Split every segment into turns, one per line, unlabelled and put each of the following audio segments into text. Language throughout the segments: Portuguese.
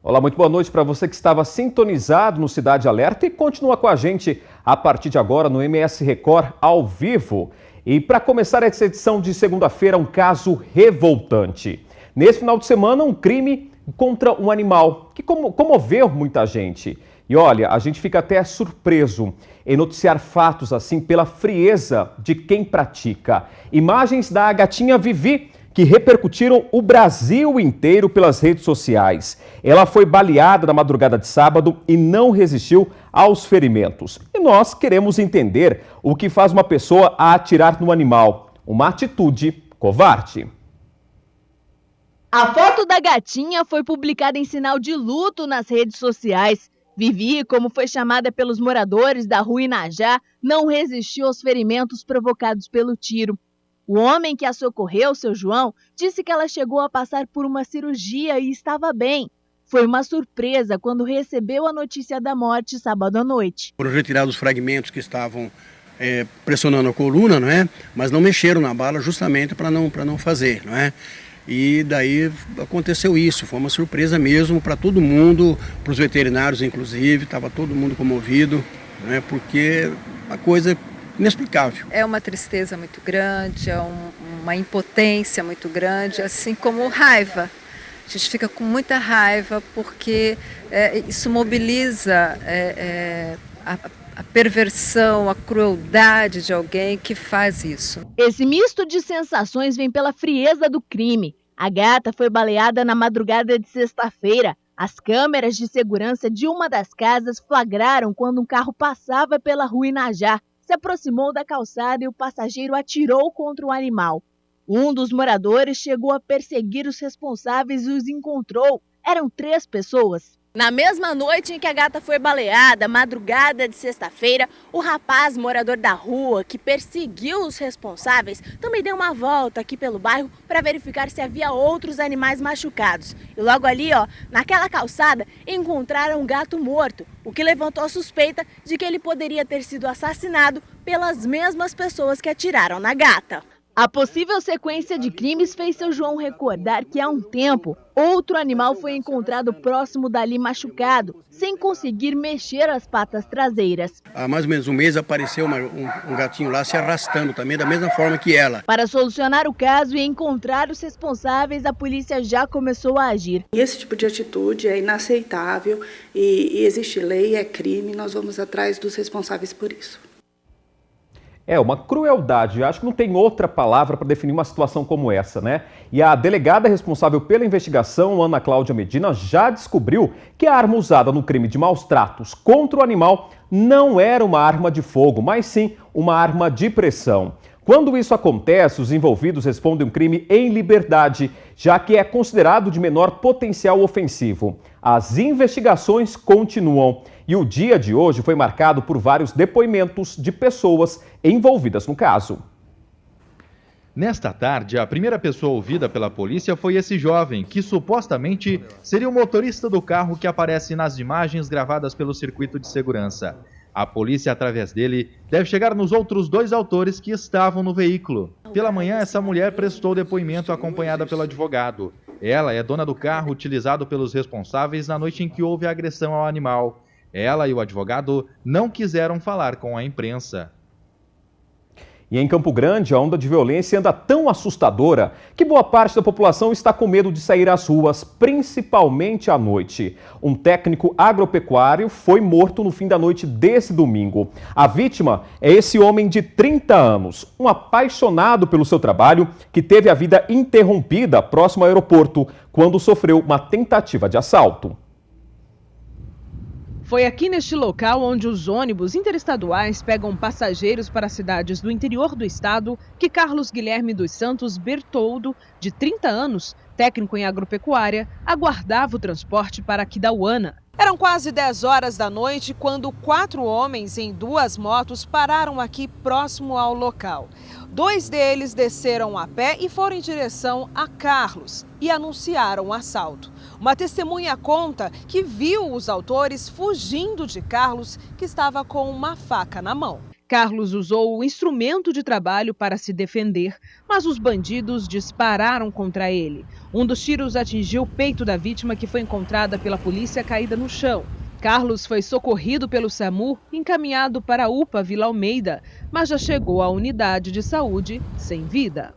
Olá, muito boa noite para você que estava sintonizado no Cidade Alerta e continua com a gente a partir de agora no MS Record ao vivo. E para começar essa edição de segunda-feira, um caso revoltante. Nesse final de semana, um crime contra um animal que comoveu muita gente. E olha, a gente fica até surpreso em noticiar fatos assim pela frieza de quem pratica. Imagens da gatinha Vivi, que repercutiram o Brasil inteiro pelas redes sociais. Ela foi baleada na madrugada de sábado e não resistiu aos ferimentos. E nós queremos entender o que faz uma pessoa a atirar no animal. Uma atitude covarde.
A foto da gatinha foi publicada em sinal de luto nas redes sociais. Vivi, como foi chamada pelos moradores da rua Inajá, não resistiu aos ferimentos provocados pelo tiro. O homem que a socorreu, seu João, disse que ela chegou a passar por uma cirurgia e estava bem. Foi uma surpresa quando recebeu a notícia da morte sábado à noite.
Foram retirados os fragmentos que estavam pressionando a coluna, não é? Mas não mexeram na bala justamente para não fazer, não é? E daí aconteceu isso, foi uma surpresa mesmo para todo mundo, para os veterinários inclusive, estava todo mundo comovido, não é? Porque a coisa inexplicável.
É uma tristeza muito grande, é uma impotência muito grande, assim como raiva. A gente fica com muita raiva porque isso mobiliza a perversão, a crueldade de alguém que faz isso.
Esse misto de sensações vem pela frieza do crime. A gata foi baleada na madrugada de sexta-feira. As câmeras de segurança de uma das casas flagraram quando um carro passava pela rua Inajá. Se aproximou da calçada e o passageiro atirou contra o animal. Um dos moradores chegou a perseguir os responsáveis e os encontrou. Eram 3 pessoas. Na mesma noite em que a gata foi baleada, madrugada de sexta-feira, o rapaz morador da rua que perseguiu os responsáveis também deu uma volta aqui pelo bairro para verificar se havia outros animais machucados. E logo ali, naquela calçada, encontraram um gato morto, o que levantou a suspeita de que ele poderia ter sido assassinado pelas mesmas pessoas que atiraram na gata. A possível sequência de crimes fez seu João recordar que há um tempo, outro animal foi encontrado próximo dali machucado, sem conseguir mexer as patas traseiras.
Há mais ou menos um mês apareceu um gatinho lá se arrastando também, da mesma forma que ela.
Para solucionar o caso e encontrar os responsáveis, a polícia já começou a agir.
Esse tipo de atitude é inaceitável e existe lei, é crime, nós vamos atrás dos responsáveis por isso.
É uma crueldade, acho que não tem outra palavra para definir uma situação como essa, né? E a delegada responsável pela investigação, Ana Cláudia Medina, já descobriu que a arma usada no crime de maus tratos contra o animal não era uma arma de fogo, mas sim uma arma de pressão. Quando isso acontece, os envolvidos respondem um crime em liberdade, já que é considerado de menor potencial ofensivo. As investigações continuam e o dia de hoje foi marcado por vários depoimentos de pessoas envolvidas no caso.
Nesta tarde, a primeira pessoa ouvida pela polícia foi esse jovem, que supostamente seria o motorista do carro que aparece nas imagens gravadas pelo circuito de segurança. A polícia, através dele, deve chegar nos outros 2 autores que estavam no veículo. Pela manhã, essa mulher prestou depoimento acompanhada pelo advogado. Ela é dona do carro utilizado pelos responsáveis na noite em que houve a agressão ao animal. Ela e o advogado não quiseram falar com a imprensa.
E em Campo Grande, a onda de violência anda tão assustadora que boa parte da população está com medo de sair às ruas, principalmente à noite. Um técnico agropecuário foi morto no fim da noite desse domingo. A vítima é esse homem de 30 anos, um apaixonado pelo seu trabalho, que teve a vida interrompida próximo ao aeroporto, quando sofreu uma tentativa de assalto.
Foi aqui neste local onde os ônibus interestaduais pegam passageiros para cidades do interior do estado que Carlos Guilherme dos Santos Bertoldo, de 30 anos, técnico em agropecuária, aguardava o transporte para Aquidauana. Eram quase 10 horas da noite quando 4 homens em 2 motos pararam aqui próximo ao local. 2 deles desceram a pé e foram em direção a Carlos e anunciaram o assalto. Uma testemunha conta que viu os autores fugindo de Carlos, que estava com uma faca na mão. Carlos usou o instrumento de trabalho para se defender, mas os bandidos dispararam contra ele. Um dos tiros atingiu o peito da vítima, que foi encontrada pela polícia caída no chão. Carlos foi socorrido pelo SAMU e encaminhado para a UPA Vila Almeida, mas já chegou à unidade de saúde sem vida.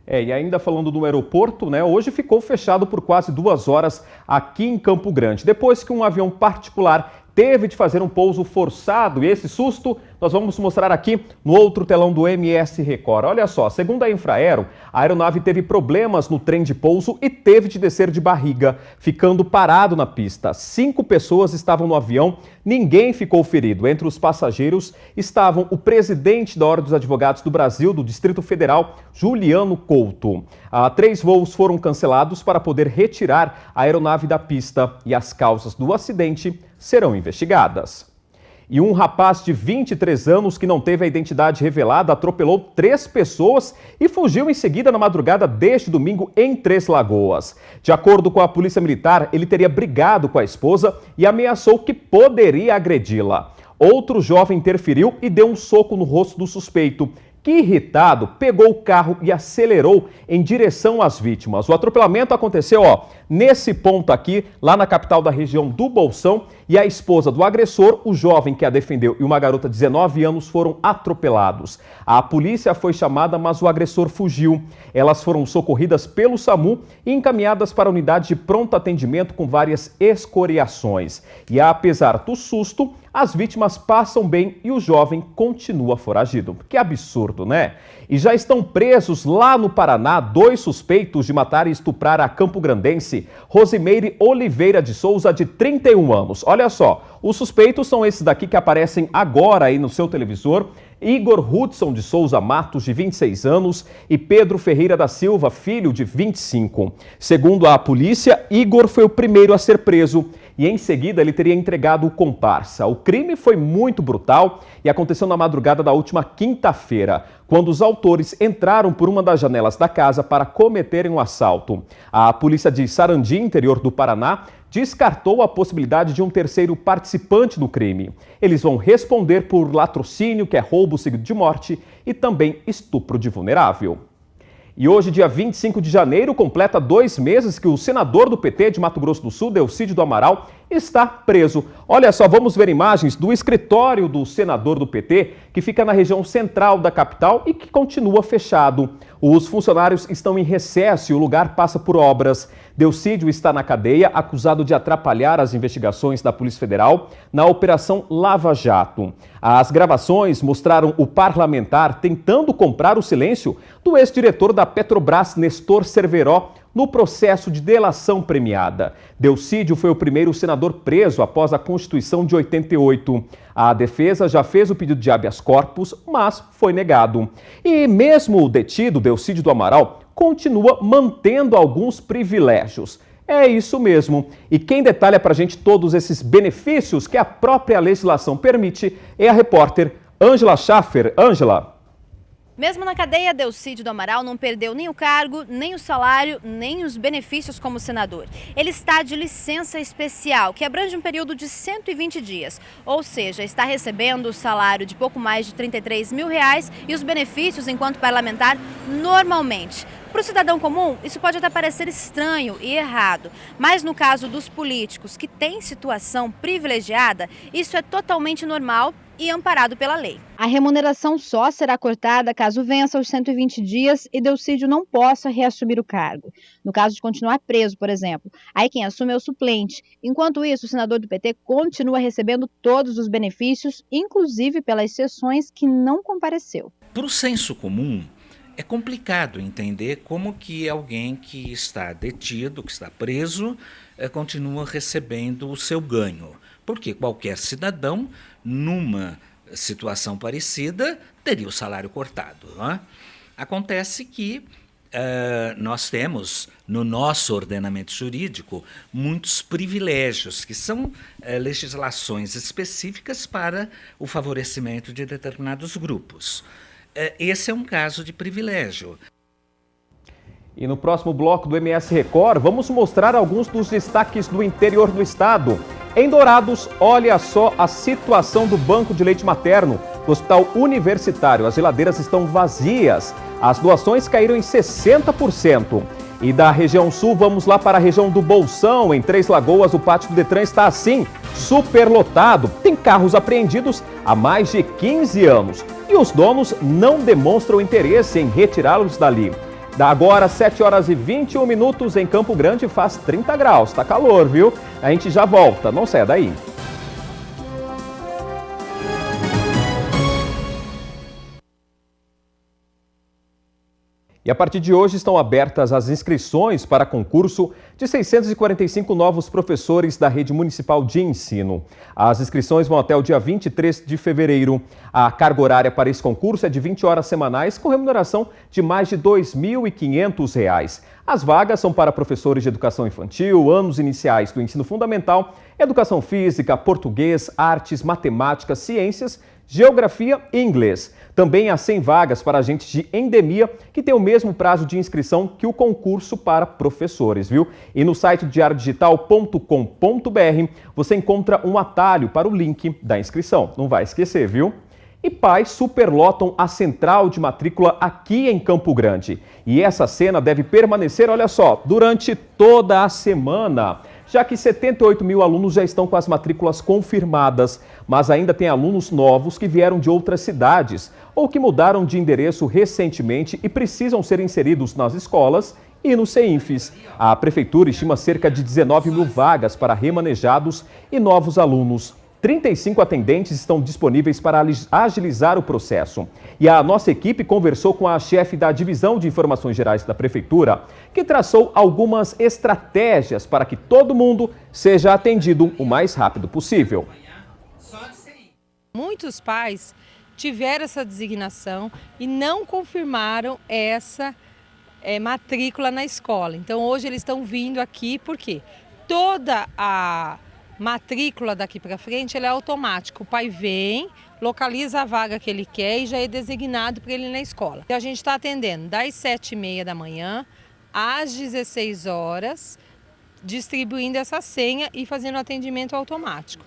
E ainda falando do aeroporto, hoje ficou fechado por quase 2 horas aqui em Campo Grande, depois que um avião particular teve de fazer um pouso forçado. E esse susto nós vamos mostrar aqui no outro telão do MS Record. Olha só, segundo a Infraero, a aeronave teve problemas no trem de pouso e teve de descer de barriga, ficando parado na pista. 5 pessoas estavam no avião, ninguém ficou ferido. Entre os passageiros estavam o presidente da Ordem dos Advogados do Brasil, do Distrito Federal, Juliano Couto. 3 voos foram cancelados para poder retirar a aeronave da pista e as causas do acidente serão investigadas. E um rapaz de 23 anos que não teve a identidade revelada atropelou 3 pessoas e fugiu em seguida na madrugada deste domingo em Três Lagoas. De acordo com a Polícia Militar, ele teria brigado com a esposa e ameaçou que poderia agredi-la. Outro jovem interferiu e deu um soco no rosto do suspeito, que, irritado, pegou o carro e acelerou em direção às vítimas. O atropelamento aconteceu, nesse ponto aqui, lá na capital da região do Bolsão, e a esposa do agressor, o jovem que a defendeu e uma garota de 19 anos foram atropelados. A polícia foi chamada, mas o agressor fugiu. Elas foram socorridas pelo SAMU e encaminhadas para a unidade de pronto atendimento com várias escoriações. E apesar do susto, as vítimas passam bem e o jovem continua foragido. Que absurdo, né? E já estão presos lá no Paraná 2 suspeitos de matar e estuprar a campograndense Rosimeire Oliveira de Souza, de 31 anos. Olha só, os suspeitos são esses daqui que aparecem agora aí no seu televisor: Igor Hudson de Souza Matos, de 26 anos, e Pedro Ferreira da Silva, filho, de 25. Segundo a polícia, Igor foi o primeiro a ser preso e em seguida ele teria entregado o comparsa. O crime foi muito brutal e aconteceu na madrugada da última quinta-feira, quando os autores entraram por uma das janelas da casa para cometerem um assalto. A polícia de Sarandi, interior do Paraná, descartou a possibilidade de um terceiro participante no crime. Eles vão responder por latrocínio, que é roubo seguido de morte, e também estupro de vulnerável. E hoje, dia 25 de janeiro, completa 2 meses que o senador do PT de Mato Grosso do Sul, Delcídio do Amaral, está preso. Olha só, vamos ver imagens do escritório do senador do PT, que fica na região central da capital e que continua fechado. Os funcionários estão em recesso e o lugar passa por obras. Delcídio está na cadeia, acusado de atrapalhar as investigações da Polícia Federal na Operação Lava Jato. As gravações mostraram o parlamentar tentando comprar o silêncio do ex-diretor da Petrobras, Nestor Cerveró, no processo de delação premiada. Delcídio foi o primeiro senador preso após a Constituição de 88. A defesa já fez o pedido de habeas corpus, mas foi negado. E mesmo o detido, Delcídio do Amaral, continua mantendo alguns privilégios. É isso mesmo. E quem detalha pra gente todos esses benefícios que a própria legislação permite é a repórter Ângela Schaffer. Ângela.
Mesmo na cadeia, Delcídio do Amaral não perdeu nem o cargo, nem o salário, nem os benefícios como senador. Ele está de licença especial, que abrange um período de 120 dias. Ou seja, está recebendo o salário de pouco mais de R$33 mil e os benefícios enquanto parlamentar normalmente. Para o cidadão comum, isso pode até parecer estranho e errado, mas no caso dos políticos que têm situação privilegiada, isso é totalmente normal e amparado pela lei.
A remuneração só será cortada caso vença os 120 dias e Delcídio não possa reassumir o cargo. No caso de continuar preso, por exemplo, aí quem assume é o suplente. Enquanto isso, o senador do PT continua recebendo todos os benefícios, inclusive pelas sessões que não compareceu.
Para o senso comum, é complicado entender como que alguém que está detido, que está preso, continua recebendo o seu ganho. Porque qualquer cidadão, numa situação parecida, teria o salário cortado. Não é? Acontece que nós temos, no nosso ordenamento jurídico, muitos privilégios, que são legislações específicas para o favorecimento de determinados grupos. Esse é um caso de privilégio.
E no próximo bloco do MS Record, vamos mostrar alguns dos destaques do interior do estado. Em Dourados, olha só a situação do banco de leite materno. Do Hospital Universitário, as geladeiras estão vazias. As doações caíram em 60%. E da região sul, vamos lá para a região do Bolsão. Em Três Lagoas, o pátio do Detran está assim, superlotado. Tem carros apreendidos há mais de 15 anos. E os donos não demonstram interesse em retirá-los dali. Da agora, 7 horas e 21 minutos em Campo Grande, faz 30 graus. Tá calor, viu? A gente já volta, não saia daí. E a partir de hoje estão abertas as inscrições para concurso de 645 novos professores da Rede Municipal de Ensino. As inscrições vão até o dia 23 de fevereiro. A carga horária para esse concurso é de 20 horas semanais, com remuneração de mais de R$ 2.500. As vagas são para professores de educação infantil, anos iniciais do ensino fundamental, educação física, português, artes, matemática, ciências, geografia e inglês. Também há 100 vagas para agentes de endemia, que tem o mesmo prazo de inscrição que o concurso para professores, viu? E no site diariodigital.com.br você encontra um atalho para o link da inscrição. Não vai esquecer, viu? E pais superlotam a central de matrícula aqui em Campo Grande. E essa cena deve permanecer, olha só, durante toda a semana, já que 78 mil alunos já estão com as matrículas confirmadas, mas ainda tem alunos novos que vieram de outras cidades ou que mudaram de endereço recentemente e precisam ser inseridos nas escolas e nos CEINFs. A Prefeitura estima cerca de 19 mil vagas para remanejados e novos alunos. 35 atendentes estão disponíveis para agilizar o processo. E a nossa equipe conversou com a chefe da Divisão de Informações Gerais da Prefeitura, que traçou algumas estratégias para que todo mundo seja atendido o mais rápido possível.
Muitos pais tiveram essa designação e não confirmaram essa matrícula na escola. Então hoje eles estão vindo aqui porque toda a matrícula daqui para frente ela é automática. O pai vem, localiza a vaga que ele quer e já é designado para ele ir na escola. A gente está atendendo das 7h30 da manhã às 16 horas, distribuindo essa senha e fazendo atendimento automático.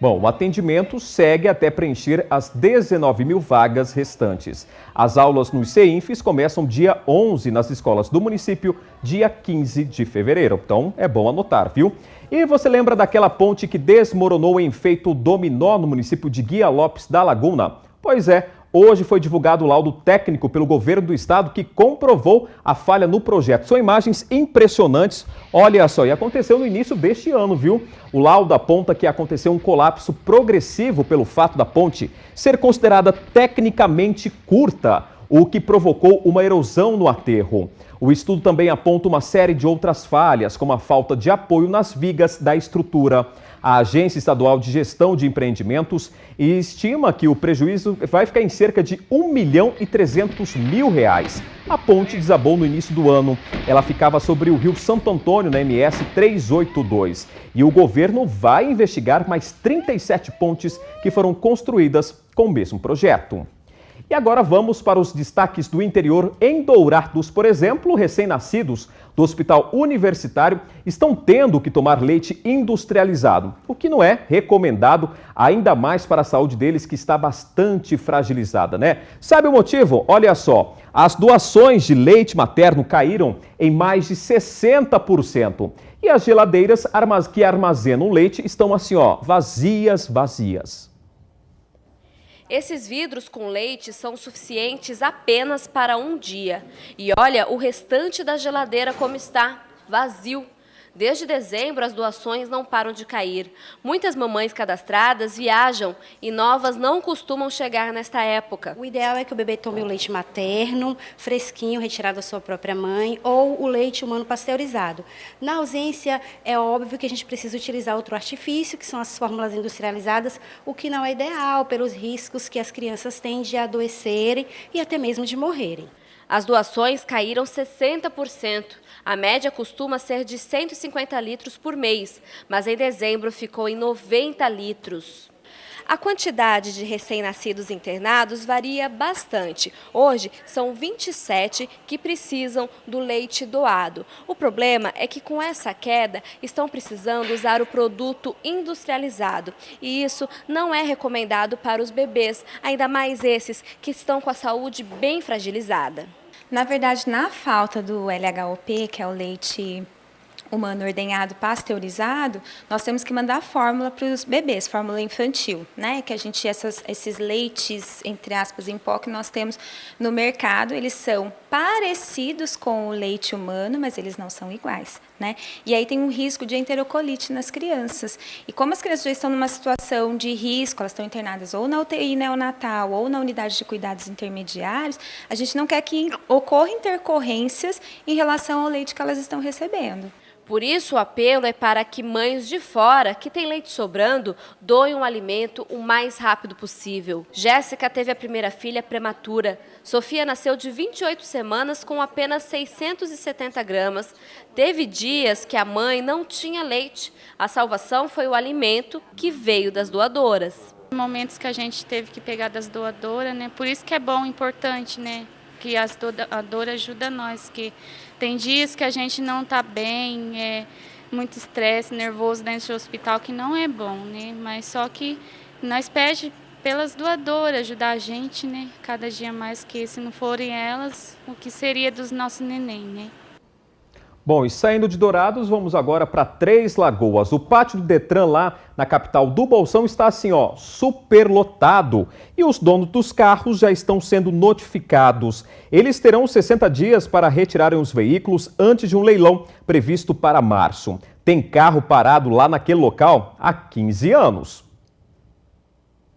Bom, o atendimento segue até preencher as 19 mil vagas restantes. As aulas nos CEINFs começam dia 11 nas escolas do município, dia 15 de fevereiro. Então, é bom anotar, viu? E você lembra daquela ponte que desmoronou em efeito dominó no município de Guia Lopes da Laguna? Pois é, hoje foi divulgado o laudo técnico pelo governo do estado que comprovou a falha no projeto. São imagens impressionantes, olha só, e aconteceu no início deste ano, viu? O laudo aponta que aconteceu um colapso progressivo pelo fato da ponte ser considerada tecnicamente curta, o que provocou uma erosão no aterro. O estudo também aponta uma série de outras falhas, como a falta de apoio nas vigas da estrutura. A Agência Estadual de Gestão de Empreendimentos estima que o prejuízo vai ficar em cerca de R$ 1.300.000. A ponte desabou no início do ano. Ela ficava sobre o rio Santo Antônio, na MS 382. E o governo vai investigar mais 37 pontes que foram construídas com o mesmo projeto. E agora vamos para os destaques do interior. Em Dourados, por exemplo, recém-nascidos do Hospital Universitário estão tendo que tomar leite industrializado, o que não é recomendado, ainda mais para a saúde deles, que está bastante fragilizada, né? Sabe o motivo? Olha só, as doações de leite materno caíram em mais de 60%. E as geladeiras que armazenam o leite estão assim, ó, vazias.
Esses vidros com leite são suficientes apenas para um dia. E olha o restante da geladeira como está, vazio. Desde dezembro, as doações não param de cair. Muitas mamães cadastradas viajam e novas não costumam chegar nesta época.
O ideal é que o bebê tome o leite materno, fresquinho, retirado da sua própria mãe, ou o leite humano pasteurizado. Na ausência, é óbvio que a gente precisa utilizar outro artifício, que são as fórmulas industrializadas, o que não é ideal pelos riscos que as crianças têm de adoecerem e até mesmo de morrerem.
As doações caíram 60%. A média costuma ser de 150 litros por mês, mas em dezembro ficou em 90 litros. A quantidade de recém-nascidos internados varia bastante. Hoje, são 27 que precisam do leite doado. O problema é que com essa queda, estão precisando usar o produto industrializado. E isso não é recomendado para os bebês, ainda mais esses que estão com a saúde bem fragilizada.
Na verdade, na falta do LHOP, que é o leite humano ordenhado pasteurizado, nós temos que mandar a fórmula para os bebês, fórmula infantil, né? Que a gente, esses leites, entre aspas, em pó que nós temos no mercado, eles são parecidos com o leite humano, mas eles não são iguais, né? E aí tem um risco de enterocolite nas crianças. E como as crianças já estão numa situação de risco, elas estão internadas ou na UTI neonatal ou na unidade de cuidados intermediários, a gente não quer que ocorram intercorrências em relação ao leite que elas estão recebendo.
Por isso, o apelo é para que mães de fora, que têm leite sobrando, doem o alimento o mais rápido possível. Jéssica teve a primeira filha prematura. Sofia nasceu de 28 semanas com apenas 670 gramas. Teve dias que a mãe não tinha leite. A salvação foi o alimento que veio das doadoras.
Momentos que a gente teve que pegar das doadoras, né? Por isso que é bom, importante, né? Que as doadoras ajudam nós, que tem dias que a gente não está bem, muito estresse, nervoso dentro do hospital, que não é bom, né? Mas só que nós pedimos pelas doadoras ajudar a gente, né? Cada dia mais, que se não forem elas, o que seria dos nossos neném, né?
Bom, e saindo de Dourados, vamos agora para Três Lagoas. O pátio do Detran lá na capital do Bolsão está assim, ó, superlotado. E os donos dos carros já estão sendo notificados. Eles terão 60 dias para retirarem os veículos antes de um leilão previsto para março. Tem carro parado lá naquele local há 15 anos.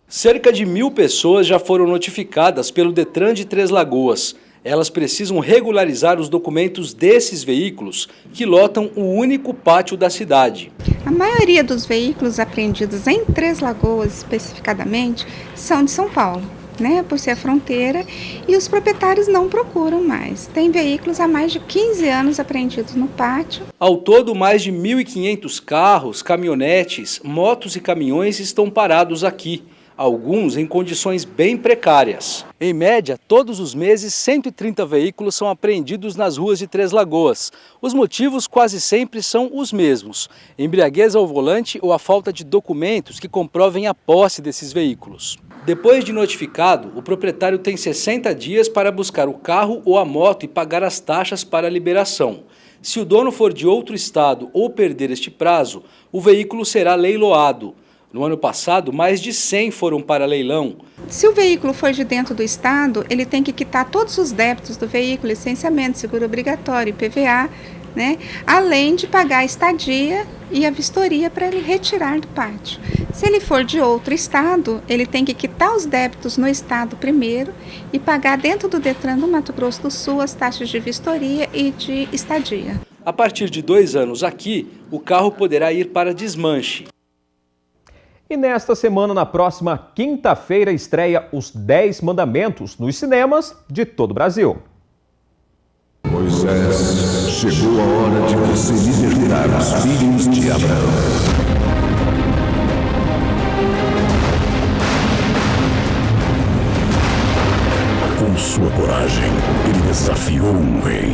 Cerca de 1.000 pessoas já foram notificadas pelo Detran de Três Lagoas. Elas precisam regularizar os documentos desses veículos que lotam o único pátio da cidade.
A maioria dos veículos apreendidos em Três Lagoas, especificadamente, são de São Paulo, né, por ser a fronteira, e os proprietários não procuram mais. Tem veículos há mais de 15 anos apreendidos no pátio.
Ao todo, mais de 1.500 carros, caminhonetes, motos e caminhões estão parados aqui. Alguns em condições bem precárias. Em média, todos os meses, 130 veículos são apreendidos nas ruas de Três Lagoas. Os motivos quase sempre são os mesmos: embriaguez ao volante ou a falta de documentos que comprovem a posse desses veículos. Depois de notificado, o proprietário tem 60 dias para buscar o carro ou a moto e pagar as taxas para a liberação. Se o dono for de outro estado ou perder este prazo, o veículo será leiloado. No ano passado, mais de 100 foram para leilão.
Se o veículo for de dentro do estado, ele tem que quitar todos os débitos do veículo, licenciamento, seguro obrigatório, IPVA, né? Além de pagar a estadia e a vistoria para ele retirar do pátio. Se ele for de outro estado, ele tem que quitar os débitos no estado primeiro e pagar dentro do Detran do Mato Grosso do Sul as taxas de vistoria e de estadia.
A partir de 2 anos aqui, o carro poderá ir para desmanche.
E nesta semana, na próxima quinta-feira, estreia Os 10 Mandamentos nos cinemas de todo o Brasil.
Moisés, chegou a hora de você libertar os filhos de Abraão. Com sua coragem, ele desafiou um rei.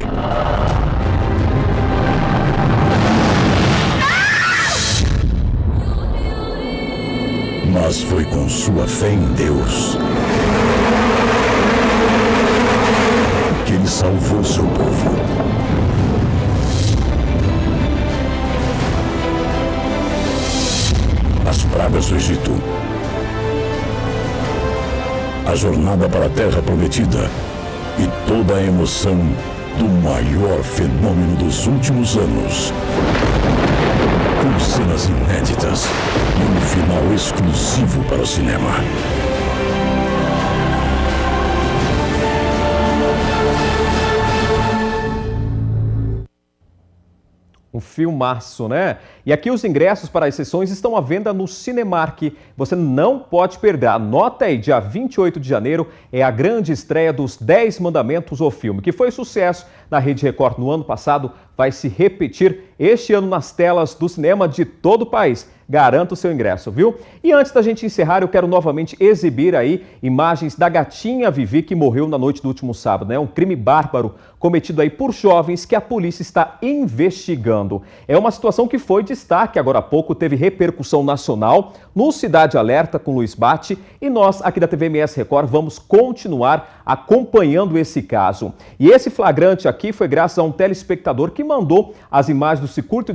Mas foi com sua fé em Deus que ele salvou seu povo. As pragas do Egito, a jornada para a Terra Prometida e toda a emoção do maior fenômeno dos últimos anos. Com cenas inéditas e um final exclusivo para o cinema.
Um filmaço, né? E aqui os ingressos para as sessões estão à venda no Cinemark. Você não pode perder. Anota aí, dia 28 de janeiro é a grande estreia dos 10 Mandamentos, o filme, que foi sucesso na Rede Record no ano passado, vai se repetir este ano nas telas do cinema de todo o país. Garanta o seu ingresso, viu? E antes da gente encerrar, eu quero novamente exibir aí imagens da gatinha Vivi que morreu na noite do último sábado, né? Um crime bárbaro cometido aí por jovens que a polícia está investigando. É uma situação que foi destaque agora há pouco, teve repercussão nacional no Cidade Alerta com Luiz Bate e nós aqui da TV MS Record vamos continuar acompanhando esse caso. E esse flagrante aqui foi graças a um telespectador que mandou as imagens do circuito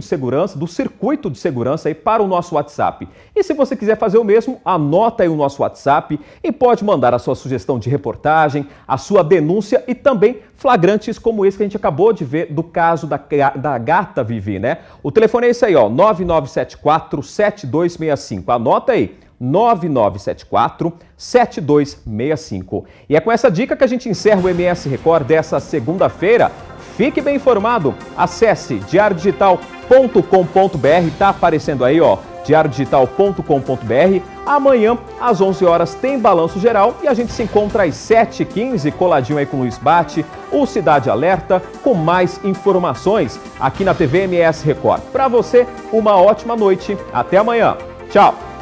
de segurança aí para o nosso WhatsApp. E se você quiser fazer o mesmo, anota aí o nosso WhatsApp e pode mandar a sua sugestão de reportagem, a sua denúncia e também flagrantes como esse que a gente acabou de ver do caso da gata Vivi, né? O telefone é esse aí, ó, 9974-7265. Anota aí, 9974-7265. E é com essa dica que a gente encerra o MS Record dessa segunda-feira. Fique bem informado, acesse diariodigital.com.br, tá aparecendo aí, ó, diariodigital.com.br. Amanhã, às 11 horas, tem Balanço Geral e a gente se encontra às 7h15, coladinho aí com o Luiz Bate, o Cidade Alerta, com mais informações aqui na TV MS Record. Para você, uma ótima noite. Até amanhã. Tchau.